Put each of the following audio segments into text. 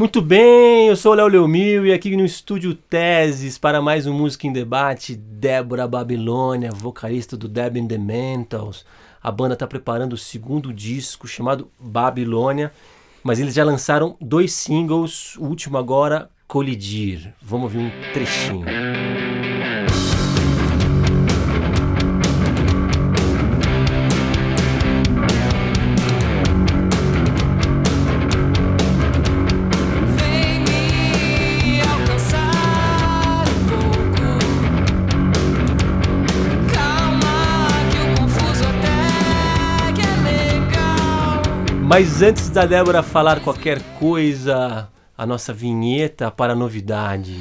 Muito bem, eu sou o Léo Leomil e aqui no Estúdio Teses para mais um Música em Debate, Débora Babilônia, vocalista do Deb and the Mentals. A banda está preparando o segundo disco chamado Babilônia, mas eles já lançaram 2 singles, o último agora, Colidir. Vamos ouvir um trechinho. Mas antes da Débora falar qualquer coisa, a nossa vinheta para a novidade.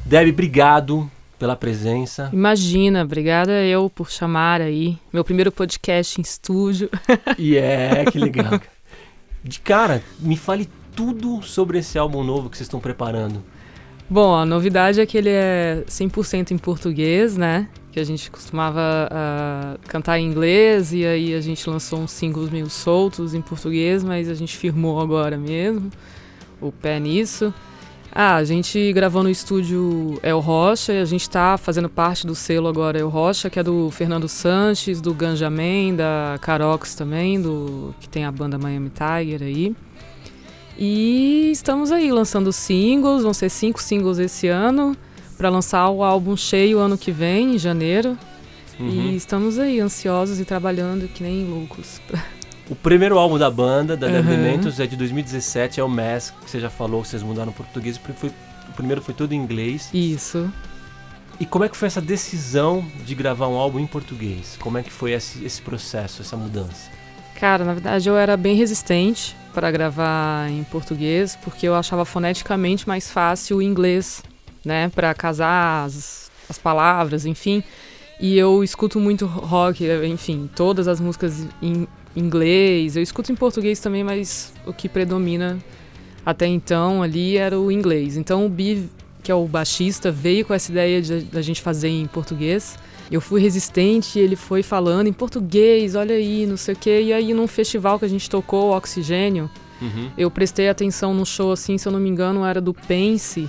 Deb, obrigado pela presença. Imagina, obrigada eu por chamar aí. Meu primeiro podcast em estúdio. Que legal. De cara, me fale tudo sobre esse álbum novo que vocês estão preparando. Bom, a novidade é que ele é 100% em português, né? Que a gente costumava cantar em inglês e aí a gente lançou uns singles meio soltos em português, mas a gente firmou agora mesmo o pé nisso. A gente gravou no estúdio El Rocha e a gente tá fazendo parte do selo agora El Rocha, que é do Fernando Sanches, do Ganjamin, da Carox também, que tem a banda Miami Tiger aí. E estamos aí lançando singles, vão ser 5 singles esse ano, para lançar o álbum cheio ano que vem, em janeiro. E estamos aí ansiosos e trabalhando que nem loucos. O primeiro álbum da banda, da Deb and the Mentals, é de 2017, é o Mask, que você já falou, que vocês mudaram para português. O primeiro foi todo em inglês. Isso. E como é que foi essa decisão de gravar um álbum em português? Como é que foi esse processo, essa mudança? Cara, na verdade eu era bem resistente para gravar em português, porque eu achava foneticamente mais fácil o inglês, né, para casar as palavras, enfim. E eu escuto muito rock, enfim, todas as músicas em inglês. Eu escuto em português também, mas o que predomina até então ali era o inglês. Então o Bi, que é o baixista, veio com essa ideia da gente fazer em português. Eu fui resistente e ele foi falando em português, olha aí, não sei o quê. E aí num festival que a gente tocou, o Oxigênio, eu prestei atenção num show assim, se eu não me engano, era do Pense,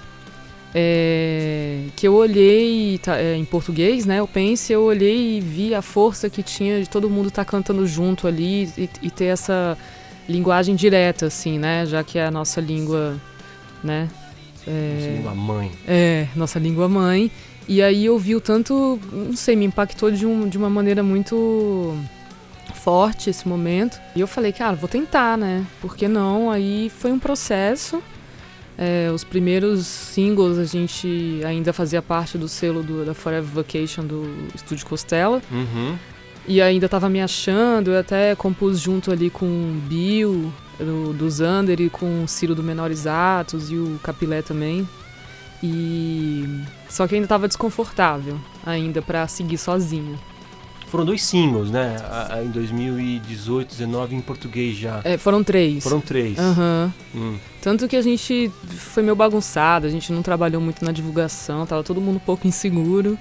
que eu olhei, em português, né, o Pense, eu olhei e vi a força que tinha de todo mundo estar cantando junto ali e ter essa linguagem direta, assim, né, já que é a nossa língua, né. Nossa língua mãe. Nossa língua mãe. E aí eu vi o tanto, não sei, me impactou de uma maneira muito forte esse momento. E eu falei, cara, vou tentar, né? Por que não? Aí foi um processo. Os primeiros singles a gente ainda fazia parte do selo da Forever Vacation do Estúdio Costela. E ainda estava me achando, eu até compus junto ali com o Bill, do Zander, e com o Ciro do Menores Atos e o Capilé também. Só que ainda estava desconfortável ainda para seguir sozinha. Foram 2 singles, né? Em 2018, 2019, em português já. Foram 3. Foram 3. Tanto que a gente foi meio bagunçado, a gente não trabalhou muito na divulgação, tava todo mundo um pouco inseguro.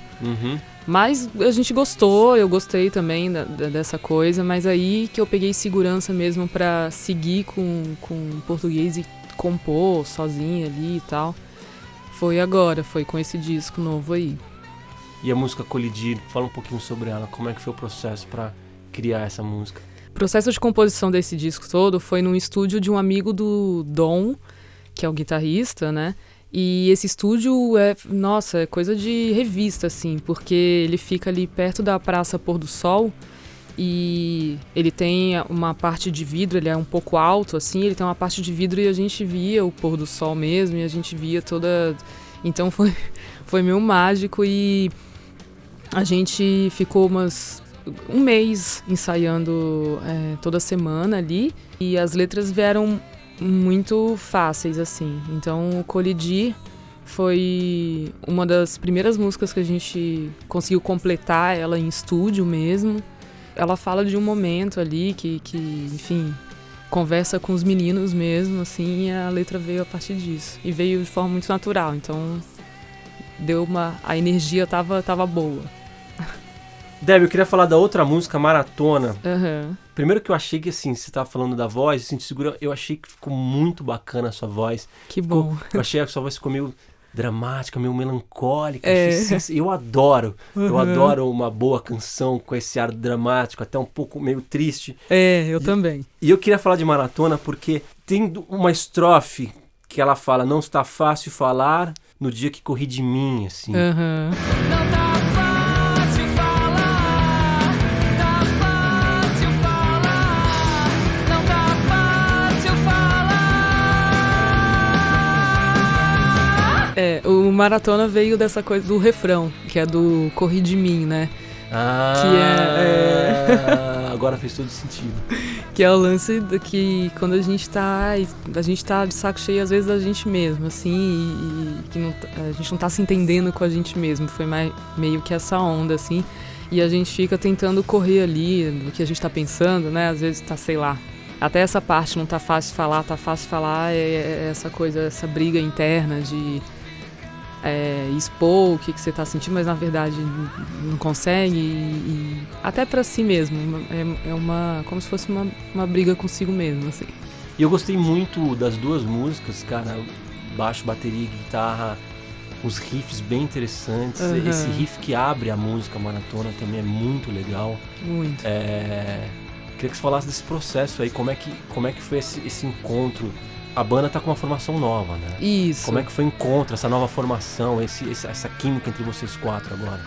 Mas a gente gostou, eu gostei também dessa coisa, mas aí que eu peguei segurança mesmo para seguir com português e compor sozinha ali e tal. Foi com esse disco novo aí. E a música Colidir, fala um pouquinho sobre ela, como é que foi o processo para criar essa música? O processo de composição desse disco todo foi num estúdio de um amigo do Dom, que é o guitarrista, né? E esse estúdio é coisa de revista, assim, porque ele fica ali perto da Praça Pôr do Sol e ele tem uma parte de vidro, ele é um pouco alto, assim, ele tem uma parte de vidro e a gente via o pôr do sol mesmo, e a gente via toda... Então foi meio mágico e a gente ficou um mês ensaiando toda semana ali, e as letras vieram muito fáceis, assim. Então o Colidir foi uma das primeiras músicas que a gente conseguiu completar ela em estúdio mesmo. Ela fala de um momento ali que enfim, conversa com os meninos mesmo, assim, e a letra veio a partir disso. E veio de forma muito natural, então a energia tava boa. Deb, eu queria falar da outra música, Maratona. Aham. Primeiro que eu achei que, assim, você tava falando da voz, assim, eu achei que ficou muito bacana a sua voz. Que bom. Eu achei que a sua voz ficou meio dramática, meio melancólica. É. Eu adoro. Eu Uhum. adoro uma boa canção com esse ar dramático, até um pouco meio triste. Eu também. E eu queria falar de Maratona porque tem uma estrofe que ela fala: não está fácil falar no dia que corri de mim, assim. Aham. Não tá fácil falar, tá fácil falar, não tá fácil falar. O Maratona veio dessa coisa do refrão, que é do Corri de Mim, né? Agora fez todo sentido. Que é o lance do que quando a gente tá de saco cheio às vezes da gente mesmo, assim, e que a gente não tá se entendendo com a gente mesmo. Foi meio que essa onda, assim, e a gente fica tentando correr ali do que a gente tá pensando, né? Às vezes tá, sei lá, até essa parte não tá fácil falar, é essa coisa, essa briga interna de expor o que você tá sentindo, mas na verdade não consegue, e até pra si mesmo, como se fosse uma briga consigo mesmo, assim. E eu gostei muito das duas músicas, cara, baixo, bateria e guitarra, os riffs bem interessantes. Uhum. Esse riff que abre a música Maratona também é muito legal. Muito. Queria que você falasse desse processo aí, como é que foi esse encontro. A banda tá com uma formação nova, né? Isso. Como é que foi o encontro, essa nova formação, essa química entre vocês quatro agora?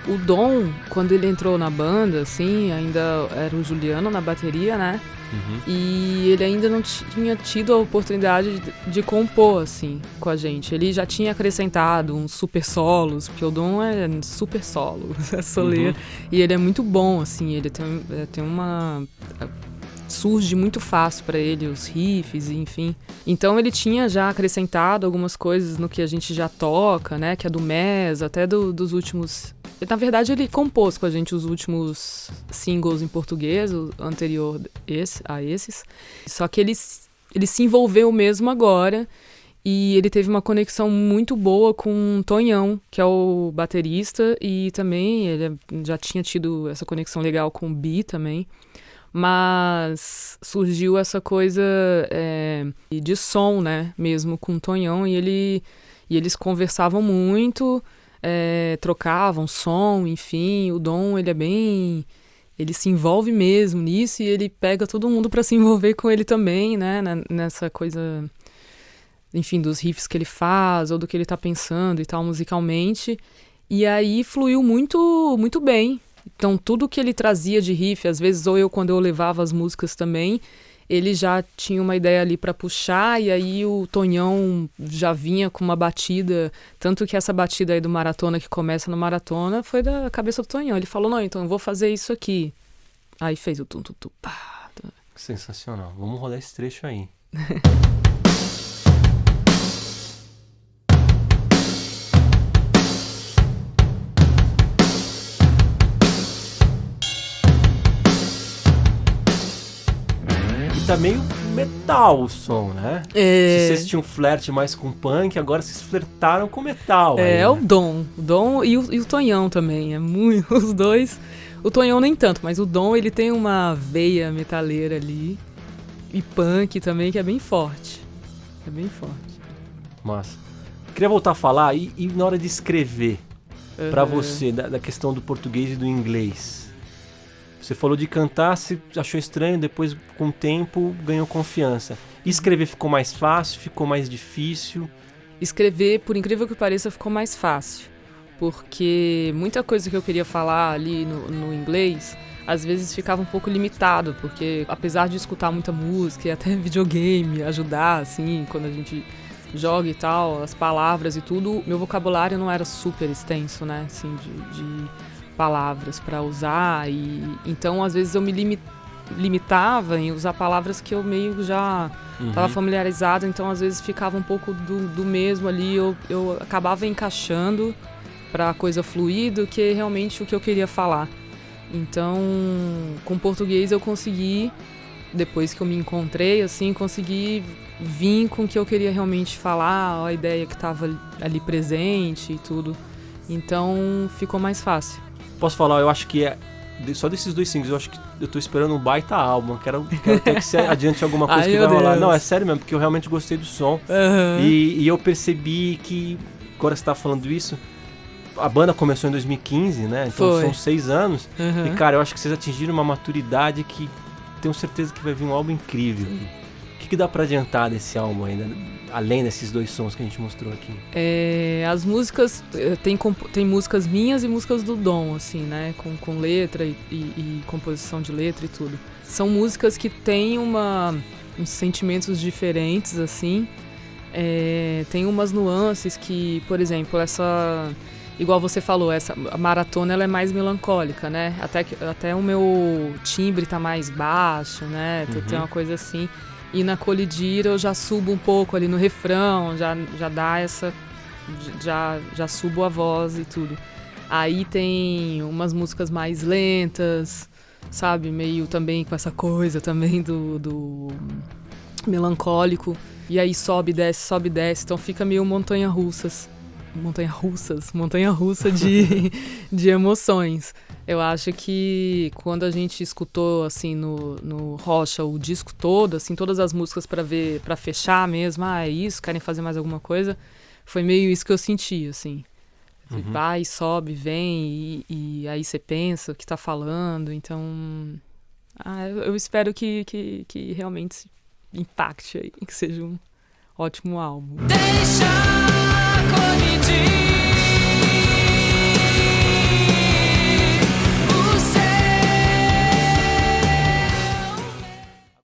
O Dom, quando ele entrou na banda, assim, ainda era o Juliano na bateria, né? Uhum. E ele ainda não tinha tido a oportunidade de compor, assim, com a gente. Ele já tinha acrescentado uns super solos, porque o Dom é super solo, é soleiro. Uhum. E ele é muito bom, assim, ele tem uma... surge muito fácil pra ele os riffs, enfim. Então ele tinha já acrescentado algumas coisas no que a gente já toca, né? Que é do Mes, até dos últimos... Na verdade, ele compôs com a gente os últimos singles em português, o anterior a esses. Só que ele se envolveu mesmo agora, e ele teve uma conexão muito boa com o Tonhão, que é o baterista, e também ele já tinha tido essa conexão legal com o Bi também. Mas surgiu essa coisa de som, né, mesmo com o Tonhão, e eles conversavam muito, trocavam som, enfim. O Dom, ele se envolve mesmo nisso, e ele pega todo mundo para se envolver com ele também, né, nessa coisa, enfim, dos riffs que ele faz, ou do que ele tá pensando e tal, musicalmente. E aí fluiu muito, muito bem. Então, tudo que ele trazia de riff, às vezes, ou quando eu levava as músicas também, ele já tinha uma ideia ali pra puxar, e aí o Tonhão já vinha com uma batida, tanto que essa batida aí do Maratona, que começa no Maratona, foi da cabeça do Tonhão. Ele falou: não, então eu vou fazer isso aqui. Aí fez o tum-tum-tum, pá. Sensacional. Vamos rodar esse trecho aí. Tá meio metal o som, né? Se vocês tinham um flerte mais com punk, agora vocês flertaram com metal. Aí, né? O Dom e o Tonhão também, muito, os dois. O Tonhão nem tanto, mas o Dom, ele tem uma veia metaleira ali, e punk também, que é bem forte. É bem forte. Massa. Queria voltar a falar, e na hora de escrever, pra você, da questão do português e do inglês. Você falou de cantar, você achou estranho, depois, com o tempo, ganhou confiança. E escrever ficou mais fácil, ficou mais difícil? Escrever, por incrível que pareça, ficou mais fácil. Porque muita coisa que eu queria falar ali no inglês, às vezes ficava um pouco limitado, porque apesar de escutar muita música e até videogame ajudar, assim, quando a gente joga e tal, as palavras e tudo, meu vocabulário não era super extenso, né, assim, de palavras para usar, e então às vezes eu me limitava em usar palavras que eu meio já estava familiarizado, então às vezes ficava um pouco do mesmo ali, eu acabava encaixando para a coisa fluir do que realmente o que eu queria falar. Então, com português eu consegui, depois que eu me encontrei, assim, consegui vir com o que eu queria realmente falar, a ideia que estava ali presente e tudo. Então, ficou mais fácil. Posso falar, eu acho que só desses 2 singles, eu acho que eu tô esperando um baita álbum. Quero até que você adiante alguma coisa Ai, que vai meu rolar. Deus. Não, é sério mesmo, porque eu realmente gostei do som. Aham. E eu percebi que, agora você tá falando isso, a banda começou em 2015, né? Então Foi. são 6 anos. Aham. E, cara, eu acho que vocês atingiram uma maturidade que tenho certeza que vai vir um álbum incrível. O que dá pra adiantar desse álbum ainda, além desses 2 sons que a gente mostrou aqui? As músicas, tem músicas minhas e músicas do Dom, assim, né? Com letra e composição de letra e tudo. São músicas que têm uns sentimentos diferentes, assim. Tem umas nuances que, por exemplo, igual você falou, a maratona ela é mais melancólica, né? Até o meu timbre tá mais baixo, né? Tem uma coisa assim. E na Colidir eu já subo um pouco ali no refrão, já dá essa... Já subo a voz e tudo. Aí tem umas músicas mais lentas, sabe? Meio também com essa coisa também do melancólico. E aí sobe e desce. Então fica meio montanha-russa de emoções. Eu acho que quando a gente escutou assim no Rocha o disco todo, assim, todas as músicas pra fechar mesmo, é isso, querem fazer mais alguma coisa, foi meio isso que eu senti, assim. Vai, sobe, vem, e aí você pensa o que tá falando, então eu espero que realmente impacte aí, que seja um ótimo álbum. Deixa colidir.